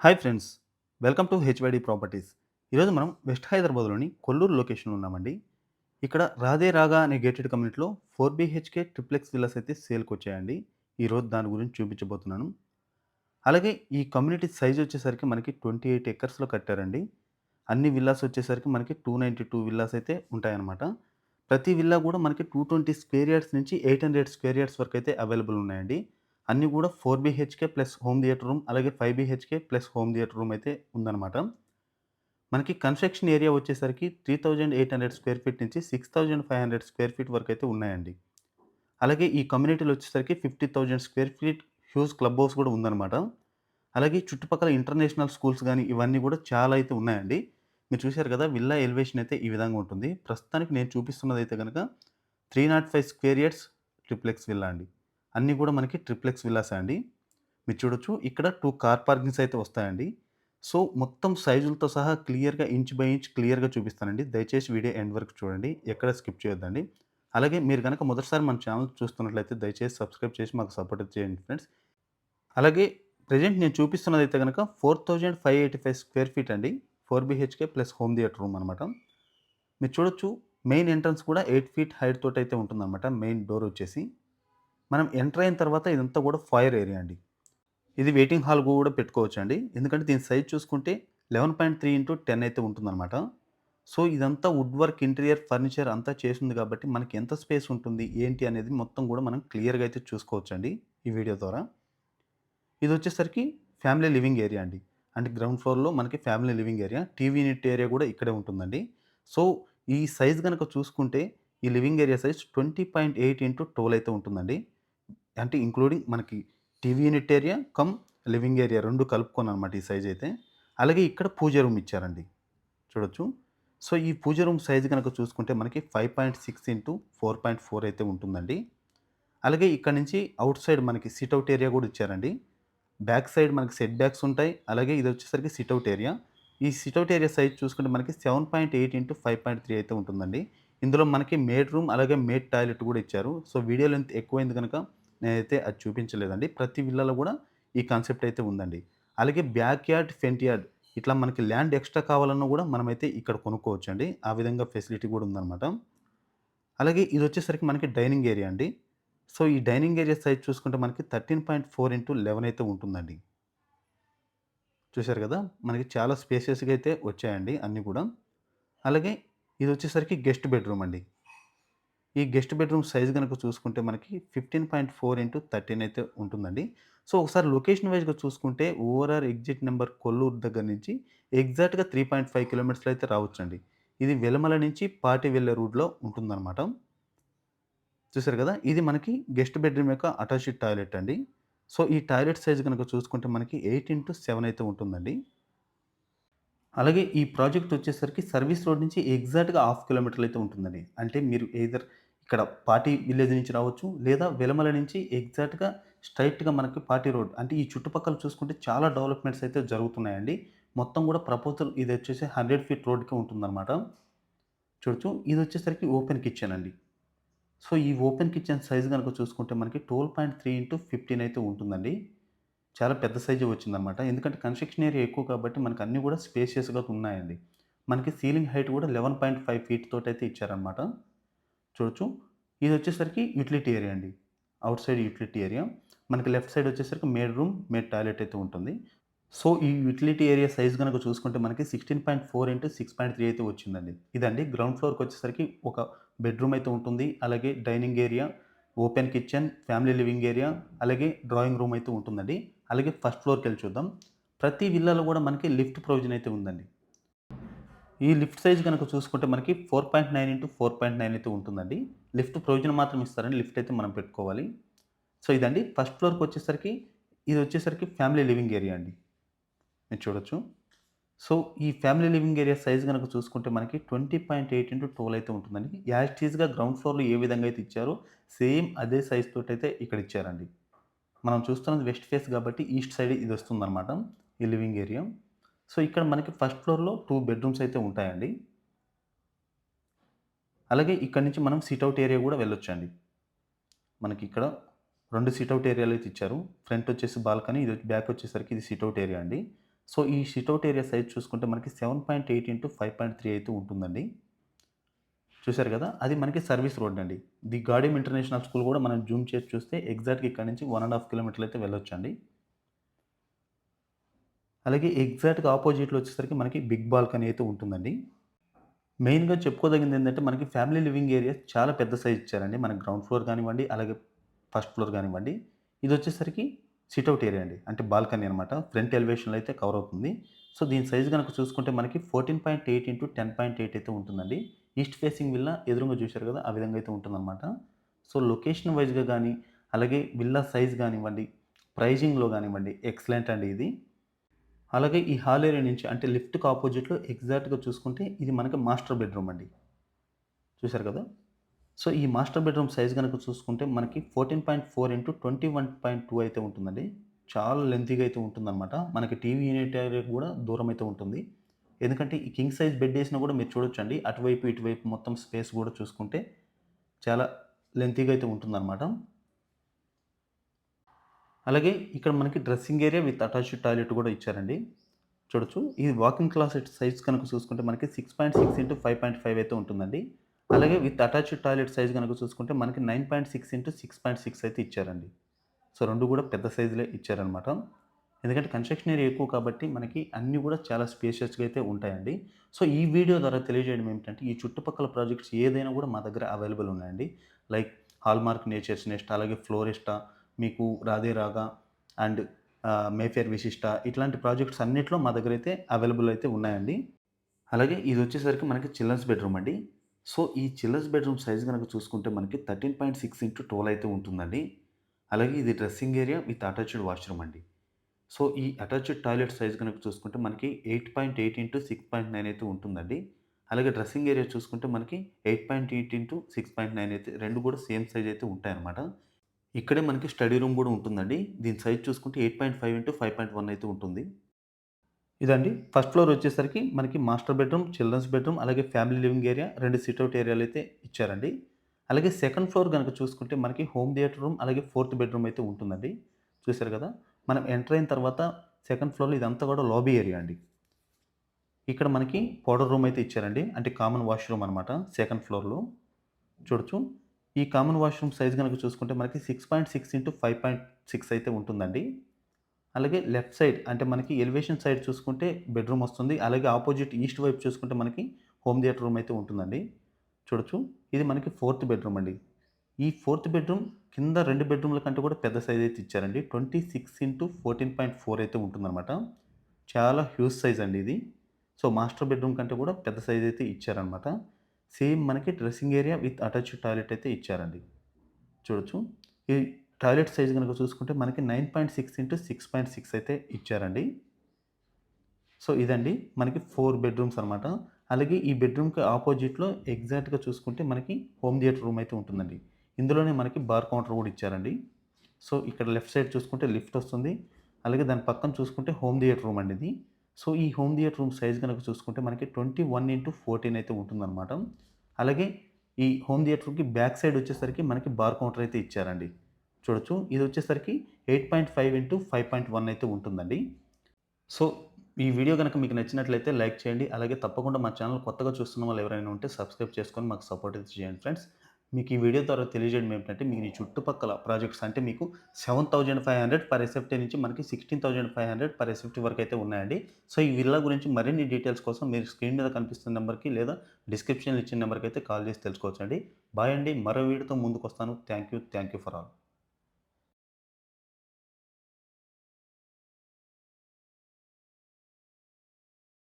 Hi friends, welcome to HYD properties. ఈరోజు మనం west హైదరాబాద్లోని కొల్లూరు లొకేషన్లో ఉన్నామండి. ఇక్కడ రాధే రాగా అనే గేటెడ్ కమ్యూనిటీలో 4 BHK ట్రిప్లెక్స్ విల్లాస్ అయితే సేల్కి వచ్చాయండి. ఈరోజు దాని గురించి చూపించబోతున్నాను. అలాగే ఈ కమ్యూనిటీ సైజ్ వచ్చేసరికి మనకి 28 ఎకర్స్లో కట్టారండి. అన్ని విల్లాస్ వచ్చేసరికి మనకి 292 విల్లాస్ అయితే ఉంటాయన్నమాట. ప్రతి విల్లా కూడా మనకి 220 స్క్వేర్ యార్డ్స్ నుంచి 800 స్క్వేర్ యార్డ్స్ వరకు అయితే అవైలబుల్ ఉన్నాయండి. అన్నీ కూడా 4 BHK plus home theatre room, అలాగే 5 BHK plus home theatre room అయితే ఉందన్నమాట. మనకి కన్స్ట్రక్షన్ ఏరియా వచ్చేసరికి 3800 స్క్వేర్ ఫీట్ నుంచి 6500 స్క్వేర్ ఫీట్ వరకు అయితే ఉన్నాయండి. అలాగే ఈ కమ్యూనిటీలో వచ్చేసరికి 50,000 square feet huge club house కూడా ఉందన్నమాట. అలాగే చుట్టుపక్కల ఇంటర్నేషనల్ స్కూల్స్ గానీ, ఇవన్నీ గూడా చాలా అయితే ఉన్నాయండి. మీరు చూసారు కదా! విల్లా ఎలివేషన్ అయితే ఈ విధంగా ఉంటుంది. ప్రస్తుతానికి నేను చూపిస్తున్నదైతే గనక 305 స్క్వేర్ యార్డ్స్ ట్రిప్లెక్స్ విల్లా అండి. అన్నీ గూడా మనకి ట్రిప్లెక్స్ విల్లాసే అండి. మీరు చూడొచ్చు ఇక్కడ 2 కార్ పార్కింగ్స్ అయితే వస్తాయండి. సో, మొత్తం సైజులతో సహా క్లియర్‌గా ఇంచ్ బై ఇంచ్ క్లియర్‌గా చూపిస్తానండి. దయచేసి వీడియో ఎండ్ వరకు చూడండి. ఎక్కడ స్కిప్ చేయొద్దండి. అలాగే మీరు గనక మొదటిసారి మన ఛానల్ చూస్తున్నట్లయితే దయచేసి సబ్స్క్రైబ్ చేసి మాకు సపోర్ట్ చేయండి ఫ్రెండ్స్. అలాగే ప్రెజెంట్ నేను చూపిస్తున్నదైతే గనక 4585 స్క్వేర్ ఫీట్ అండి. 4 BHK plus home theatre room అనమాట. మీరు చూడొచ్చు మెయిన్ ఎంట్రన్స్ కూడా 8 ఫీట్ హైట్ తోటైతే ఉంటుందనమాట. మెయిన్ డోర్ వచ్చేసి. మనం ఎంటర్ అయిన తర్వాత ఇదంతా కూడా ఫైర్ ఏరియా అండి. ఇది వెయిటింగ్ హాల్ కూడా పెట్టుకోవచ్చండి. ఎందుకంటే దీని సైజ్ చూసుకుంటే 11.3 ఇంటూ 10 అయితే ఉంటుందనమాట. సో, ఇదంతా వుడ్ వర్క్ ఇంటీరియర్ ఫర్నిచర్ అంతా చేసుంది కాబట్టి మనకి ఎంత స్పేస్ ఉంటుంది, ఏంటి అనేది మొత్తం కూడా మనం క్లియర్‌గా అయితే చూసుకోవచ్చండి ఈ వీడియో ద్వారా. ఇదొచ్చేసరికి ఫ్యామిలీ లివింగ్ ఏరియా అండి. అంటే గ్రౌండ్ ఫ్లోర్‌లో మనకి family living area. TV unit area గూడా ఇక్కడే ఉంటుందండి. సో, ఈ సైజ్ గనక చూసుకుంటే ఈ లివింగ్ ఏరియా సైజ్ 20.8 ఇంటూ 12 అయితే ఉంటుందండి. అంటే ఇంక్లూడింగ్ మనకి TV unit area come living area 2 కలుపుకొననమాట ఈ సైజ్ అయితే. అలాగే ఇక్కడ పూజ రూమ్ ఇచ్చారండి. చూడొచ్చు. సో, ఈ పూజ రూమ్ సైజ్ గనక చూసుకుంటే మనకి 5.6 ఇంటూ 4.4 అయితే ఉంటుందండి. అలాగే ఇక్కడ నుంచి ఔట్ సైడ్ మనకి సిట్ ఔట్ ఏరియా గూడా ఇచ్చారండి. బ్యాక్ సైడ్ మనకి సెట్ బ్యాక్స్ ఉంటాయి. అలాగే ఇదొచ్చేసరికి సిట్ ఔట్ ఏరియా. ఈ సిట్ ఔట్ ఏరియా సైజ్ చూసుకుంటే మనకి 7.8 ఇంటూ 5.3 అయితే ఉంటుందండి. ఇందులో మనకి మేడ్ రూమ్, అలాగే మేడ్ టాయిలెట్ గూడా ఇచ్చారు. సో, వీడియో లెంత్ ఎక్కువైంది గనక నేనైతే అది చూపించలేదండి. ప్రతి విల్లాలో గూడా ఈ కాన్సెప్ట్ అయితే ఉందండి. అలాగే బ్యాక్ యార్డ్, ఫ్రంట్ యార్డ్ ఇట్లా మనకి ల్యాండ్ ఎక్స్‌ట్రా కావాలన్నా గూడా మనమైతే ఇక్కడ కొనుక్కోవచ్చండి. ఆ విధంగా ఫెసిలిటీ గూడా ఉందనమాట. అలాగే ఇదొచ్చేసరికి మనకి డైనింగ్ ఏరియా అండి. సో, ఈ డైనింగ్ ఏరియా సైజ్ చూసుకుంటే మనకి 13.4 ఇంటూ 11 అయితే ఉంటుందండి. చూసారు గదా! మనకి చాలా స్పేషియస్‌గా అయితే వచ్చాయండి అన్నీ కూడా. అలాగే ఇదొచ్చేసరికి గెస్ట్ బెడ్‌రూమ్ అండి. ఈ గెస్ట్ బెడ్‌రూమ్ సైజ్ గనక చూసుకుంటే మనకి 15.4 ఇంటూ 13 అయితే ఉంటుందండి. సో, ఒకసారి లొకేషన్ వైస్‌గా చూసుకుంటే ఓఆర్ఆర్ ఎగ్జిట్ నంబర్ కొల్లూరు దగ్గర నుంచి ఎగ్జాక్ట్‌గా 3.5 కిలోమీటర్స్‌లో అయితే రావచ్చండి. ఇది వెలమల నుంచి పాటి వెళ్ళే రూట్‌లో ఉంటుందనమాట. చూసారు కదా! ఇది మనకి గెస్ట్ బెడ్‌రూమ్ యొక్క అటాచ్డ్ టాయిలెట్ అండి. సో, ఈ టాయిలెట్ సైజ్ గనక చూసుకుంటే మనకి 8/7 అయితే ఉంటుందండి. అలాగే ఈ ప్రాజెక్ట్ వచ్చేసరికి సర్వీస్ రోడ్ నుంచి ఎగ్జాక్ట్‌గా హాఫ్ కిలోమీటర్లు అయితే ఉంటుందండి. అంటే మీరు ఎయిదర్ ఇక్కడ పాటి విలేజ్ నుంచి రావచ్చు, లేదా వెలమల నుంచి ఎగ్జాక్ట్‌గా స్ట్రెయిట్‌గా మనకి పాటి రోడ్ అంటే ఈ చుట్టుపక్కల చూసుకుంటే చాలా డెవలప్‌మెంట్స్ అయితే జరుగుతున్నాయండి. మొత్తం కూడా ప్రపోజల్ ఇదొచ్చేసి 100 ఫీట్ రోడ్‌కే ఉంటుందన్నమాట. చూడొచ్చు. ఇదొచ్చేసరికి ఓపెన్ కిచెన్ అండి. సో, ఈ ఓపెన్ కిచెన్ సైజ్ గనుక చూసుకుంటే మనకి 12.3 ఇంటూ 15 అయితే ఉంటుందండి. చాలా పెద్ద సైజే వచ్చిందనమాట. ఎందుకంటే కన్‌స్ట్రక్షన్ ఏరియా ఎక్కువ కాబట్టి మనకు అన్నీ కూడా స్పేషియస్‌గా ఉన్నాయండి. మనకి సీలింగ్ హైట్ కూడా 11.5 ఫీట్ తోటైతే ఇచ్చారనమాట. చూడొచ్చు. ఇదొచ్చేసరికి యూటిలిటీ ఏరియా అండి. Out side utility area. మనకి లెఫ్ట్ సైడ్ వచ్చేసరికి మేడ్ రూమ్, మేడ్ టాయిలెట్ అయితే ఉంటుంది. సో, ఈ యుటిలిటీ ఏరియా సైజ్ గనక చూసుకుంటే మనకి 16.4 ఇంటూ 6.3 అయితే వచ్చిందండి. ఇదండి గ్రౌండ్ ఫ్లోర్‌కొచ్చేసరికి ఒక బెడ్‌రూమ్ అయితే ఉంటుంది. అలాగే dining area, open kitchen, family living area, అలాగే డ్రాయింగ్ రూమ్ అయితే ఉంటుందండి. అలాగే ఫస్ట్ ఫ్లోర్‌కెళ్ళి చూద్దాం. ప్రతి విల్లాలో గూడా మనకి లిఫ్ట్ ప్రొవిజన్ అయితే ఉందండి. ఈ లిఫ్ట్ సైజ్ గనక చూసుకుంటే మనకి 4.9 ఇంటూ 4.9 అయితే ఉంటుందండి. లిఫ్ట్ ప్రొవిజన్ మాత్రం ఇస్తారండి. లిఫ్ట్ అయితే మనం పెట్టుకోవాలి. సో, ఇదండి ఫస్ట్ ఫ్లోర్‌కొచ్చేసరికి ఇదొచ్చేసరికి ఫ్యామిలీ లివింగ్ ఏరియా అండి. మీరు చూడొచ్చు. సో, ఈ ఫ్యామిలీ లివింగ్ ఏరియా సైజ్ గనక చూసుకుంటే మనకి 20.8 ఇంటూ 12 అయితే ఉంటుందండి. యాజ్ ఇట్ ఈస్‌గా గ్రౌండ్ ఫ్లోర్‌లో ఏ విధంగా అయితే ఇచ్చారో సేమ్ అదే సైజ్ తోటైతే ఇక్కడ ఇచ్చారండి. మనం చూస్తున్నది వెస్ట్ ఫేస్ కాబట్టి ఈస్ట్ సైడ్ ఇదొస్తుందనమాట. ఈ లివింగ్ ఏరియా. సో, ఇక్కడ మనకి ఫస్ట్ ఫ్లోర్‌లో 2 బెడ్‌రూమ్స్ అయితే ఉంటాయండి. అలాగే ఇక్కడి నుంచి మనం సిట్ ఔట్ ఏరియా గూడా వెళ్ళొచ్చండి. మనకిక్కడ 2 సిట్ ఔట్ ఏరియాలైతే ఇచ్చారు. ఫ్రంట్ వచ్చేసి బాల్కనీ, ఇది బ్యాక్ వచ్చేసరికి ఇది సిట్ ఔట్ ఏరియా అండి. సో, ఈ సిట్అవుట్ ఏరియా సైజ్ చూసుకుంటే మనకి 7.8 ఇంటూ 5.3 అయితే ఉంటుందండి. చూసారు కదా! అది మనకి సర్వీస్ రోడ్ అండి. ది గార్డియం ఇంటర్నేషనల్ స్కూల్ కూడా మనం జూమ్ చేసి చూస్తే ఎగ్జాక్ట్‌గా ఇక్కడి నుంచి 1 ½ కిలోమీటర్లు అయితే వెళ్ళొచ్చండి. అలాగే ఎగ్జాక్ట్‌గా అపోజిట్‌లో వచ్చేసరికి మనకి బిగ్ బాల్కనీ అయితే ఉంటుందండి. మెయిన్‌గా చెప్పుకోదగింది ఏందంటే మనకి ఫ్యామిలీ లివింగ్ ఏరియా చాలా పెద్ద సైజ్ ఇచ్చారండి. మనకి గ్రౌండ్ ఫ్లోర్ కానివ్వండి, అలాగే ఫస్ట్ ఫ్లోర్ కానివ్వండి. ఇదొచ్చేసరికి సిట్అవుట్ ఏరియా అండి. అంటే బాల్కనీ అనమాట. ఫ్రంట్ ఎలివేషన్‌లో అయితే కవర్ అవుతుంది. సో, దీని సైజ్ గనక చూసుకుంటే మనకి 14.8 ఇంటూ 10.8 అయితే ఉంటుందండి. ఈస్ట్ ఫేసింగ్ విల్లా ఎదురుంగా చూశారు కదా! ఆ విధంగా అయితే ఉంటుందనమాట. సో, లొకేషన్ వైస్‌గా గానీ, అలాగే విల్లా సైజ్ గానివ్వండి, ప్రైజింగ్‌లో గానివ్వండి ఎక్సలెంట్ అండి ఇది. అలాగే ఈ హాల్ ఏరియా నుంచి అంటే లిఫ్ట్‌కి అపోజిట్‌లో ఎగ్జాక్ట్‌గా చూసుకుంటే ఇది మనకి మాస్టర్ బెడ్‌రూమ్ అండి. చూసారు కదా! సో, ఈ మాస్టర్ బెడ్‌రూమ్ సైజ్ గనక చూసుకుంటే మనకి 14.4 ఇంటూ 21.2 అయితే ఉంటుందండి. చాలా లెంతీగా అయితే ఉంటుందనమాట. మనకి టీవీ యూనిట్ ఏరియాకి కూడా దూరం అయితే ఉంటుంది. ఎందుకంటే ఈ కింగ్ సైజ్ బెడ్ ఏసినా కూడా మీరు చూడొచ్చండి. అటువైపు, ఇటువైపు మొత్తం స్పేస్ కూడా చూసుకుంటే చాలా లెంతీగా అయితే ఉంటుందనమాట. అలాగే ఇక్కడ మనకి dressing area with attached toilet కూడా ఇచ్చారండి. చూడొచ్చు. ఇది వాకింగ్ క్లాసెట్ సైజ్ కనుక చూసుకుంటే మనకి 6.6 ఇంటూ 5.5 అయితే ఉంటుందండి. అలాగే విత్ అటాచ్డ్ టాయిలెట్ సైజ్ గనక చూసుకుంటే మనకి 9.6 ఇంటూ 6.6 అయితే ఇచ్చారండి. సో, 2 కూడా పెద్ద సైజులే ఇచ్చారనమాట. ఎందుకంటే కన్‌స్ట్రక్షన్ ఏరియా ఎక్కువ కాబట్టి మనకి అన్నీ కూడా చాలా స్పేషియస్‌గా అయితే ఉంటాయండి. సో, ఈ వీడియో ద్వారా తెలియజేయడం ఏమిటంటే ఈ చుట్టుపక్కల ప్రాజెక్ట్స్ ఏదైనా కూడా మా దగ్గర అవైలబుల్ ఉన్నాయండి. లైక్ హాల్‌మార్క్ నేచర్స్ నెస్ట్, అలాగే ఫ్లోరిస్టా, మీకు రాధే రాగా అండ్ మేఫేర్ విశిష్ట ఇట్లాంటి ప్రాజెక్ట్స్ అన్నిట్లో మా దగ్గరైతే అవైలబుల్ అయితే ఉన్నాయండి. అలాగే ఇదొచ్చేసరికి మనకి చిల్డ్రన్స్ బెడ్‌రూమ్ అండి. సో, ఈ చిల్డ్రన్స్ బెడ్‌రూమ్ సైజ్ గనక చూసుకుంటే మనకి 13.6 ఇంటూ 12 అయితే ఉంటుందండి. అలాగే ఇది dressing area with attached washroom అండి. సో, ఈ అటాచ్డ్ టాయిలెట్ సైజ్ గనక చూసుకుంటే మనకి 8.8 ఇంటూ 6.9 అయితే ఉంటుందండి. అలాగే డ్రెస్సింగ్ ఏరియా చూసుకుంటే మనకి 8.8 ఇంటూ 6.9 అయితే 2 కూడా సేమ్ సైజ్ అయితే ఉంటాయన్నమాట. ఇక్కడే మనకి స్టడీ రూమ్ గూడా ఉంటుందండి. దీని సైజ్ చూసుకుంటే 8.5 ఇంటూ 5.1 అయితే ఉంటుంది. ఇదండి. ఫస్ట్ ఫ్లోర్ వచ్చేసరికి మనకి మాస్టర్ బెడ్‌రూమ్, చిల్డ్రన్స్ బెడ్‌రూమ్, అలాగే ఫ్యామిలీ లివింగ్ ఏరియా, 2 సిట్అవుట్ ఏరియాలైతే ఇచ్చారండి. అలాగే సెకండ్ ఫ్లోర్ గనక చూసుకుంటే మనకి హోమ్ థియేటర్ రూమ్, అలాగే ఫోర్త్ బెడ్‌రూమ్ అయితే ఉంటుందండి. చూసారు కదా! మనం ఎంటర్ అయిన తర్వాత సెకండ్ ఫ్లోర్‌లో ఇదంతా కూడా లాబీ ఏరియా అండి. ఇక్కడ మనకి పౌడర్ రూమ్ అయితే ఇచ్చారండి. అంటే కామన్ వాష్‌రూమ్ అనమాట సెకండ్ ఫ్లోర్‌లో. చూడొచ్చు. ఈ కామన్ వాష్‌రూమ్ సైజ్ గనక చూసుకుంటే మనకి 6.6 ఇంటూ 5.6 అయితే ఉంటుందండి. అలాగే లెఫ్ట్ సైడ్ అంటే మనకి ఎలివేషన్ సైడ్ చూసుకుంటే బెడ్‌రూమ్ వస్తుంది. అలాగే అపోజిట్ ఈస్ట్ వైపు చూసుకుంటే మనకి హోమ్ థియేటర్ రూమ్ అయితే ఉంటుందండి. చూడొచ్చు. ఇది మనకి ఫోర్త్ బెడ్‌రూమ్ అండి. ఈ ఫోర్త్ బెడ్‌రూమ్ కింద 2 బెడ్‌రూమ్‌ల కంటే కూడా పెద్ద సైజ్ అయితే ఇచ్చారండి. 26 ఇంటూ 14.4 అయితే ఉంటుందనమాట. చాలా హ్యూజ్ సైజ్ అండి ఇది. సో, మాస్టర్ బెడ్‌రూమ్ కంటే కూడా పెద్ద సైజ్ అయితే ఇచ్చారనమాట. సేమ్ మనకి dressing area with attached toilet అయితే ఇచ్చారండి. చూడొచ్చు. ఈ టాయిలెట్ సైజ్ గనుక చూసుకుంటే మనకి 9.6 ఇంటూ 6.6 అయితే ఇచ్చారండి. సో, ఇదండి మనకి 4 బెడ్‌రూమ్స్ అనమాట. అలాగే ఈ బెడ్‌రూమ్‌కి అపోజిట్‌లో ఎగ్జాక్ట్‌గా చూసుకుంటే మనకి హోమ్ థియేటర్ రూమ్ అయితే ఉంటుందండి. ఇందులోనే మనకి బార్ కౌంటర్ కూడా ఇచ్చారండి. సో, ఇక్కడ లెఫ్ట్ సైడ్ చూసుకుంటే లిఫ్ట్ వస్తుంది. అలాగే దాని పక్కన చూసుకుంటే హోమ్ థియేటర్ రూమ్ అండి ఇది. సో, ఈ హోమ్ థియేటర్ రూమ్ సైజ్ గనక చూసుకుంటే మనకి 21 ఇంటూ 14 అయితే ఉంటుందనమాట. అలాగే ఈ హోమ్ థియేటర్ రూమ్‌కి బ్యాక్ సైడ్ వచ్చేసరికి మనకి బార్ కౌంటర్ అయితే ఇచ్చారండి. చూడొచ్చు. ఇది వచ్చేసరికి 8.5 ఇంటూ 5.1 అయితే ఉంటుందండి. సో, ఈ వీడియో గనక మీకు నచ్చినట్లయితే లైక్ చేయండి. అలాగే తప్పకుండా మా ఛానెల్ కొత్తగా చూస్తున్న వాళ్ళు ఎవరైనా ఉంటే సబ్స్క్రైబ్ చేసుకొని మాకు సపోర్ట్ అయితే చేయండి ఫ్రెండ్స్. మీకు ఈ వీడియో ద్వారా తెలియజేయడం ఏమిటంటే మీకు ఈ చుట్టుపక్కల ప్రాజెక్ట్స్ అంటే మీకు 7,500 పర్ ఎస్ఎఫ్టీ నుంచి మనకి 16,500 పర్ ఎస్ఎఫ్టీ వరకు అయితే ఉన్నాయండి. సో, ఈ విల్లా గురించి మరిన్ని డీటెయిల్స్ కోసం మీరు స్క్రీన్ మీద కనిపిస్తున్న నెంబర్‌కి లేదా డిస్క్రిప్షన్‌లో ఇచ్చిన నెంబర్‌కి అయితే కాల్ చేసి తెలుసుకోవచ్చండి. బాయ్ అండి. మరో వీడియోతో ముందుకొస్తాను. Thank you for all.